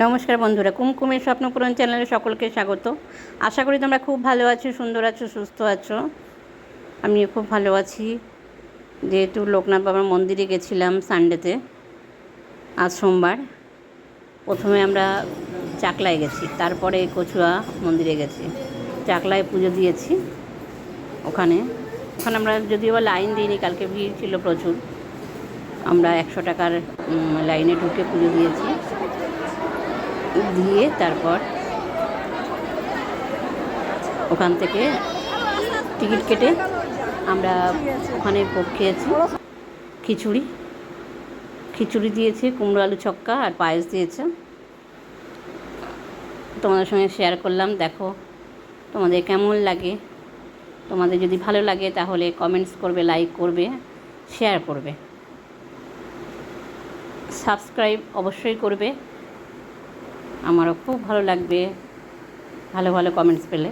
নমস্কার বন্ধুরা, কুমকুমের স্বপ্নপূরণ চ্যানেলে সকলকে স্বাগত। আশা করি তোমরা খুব ভালো আছো, সুন্দর আছো, সুস্থ আছো। আমিও খুব ভালো আছি। যেহেতু লোকনাথ বাবার মন্দিরে গেছিলাম সানডেতে, আজ সোমবার। প্রথমে আমরা চাকলায় গেছি, তারপরে কচুয়া মন্দিরে গেছি। চাকলায় পুজো দিয়েছি। ওখানে আমরা যদিও বা লাইন দিইনি, কালকে ভিড় ছিল প্রচুর। আমরা 100 টাকার লাইনে ঢুকে পুজো দিয়েছি। দিয়ে তারপর ওখান থেকে টিকিট কেটে আমরা ওখানে ভোগ খেয়েছি। খিচুড়ি দিয়েছে, কুমড়ো আলু ছক্কা আর পায়েস দিয়েছে। তোমাদের সঙ্গে শেয়ার করলাম। দেখো তোমাদের কেমন লাগে। তোমাদের যদি ভালো লাগে তাহলে কমেন্টস করবে, লাইক করবে, শেয়ার করবে, সাবস্ক্রাইব অবশ্যই করবে। আমারও খুব ভালো লাগবে ভালো ভালো কমেন্টস পেলে।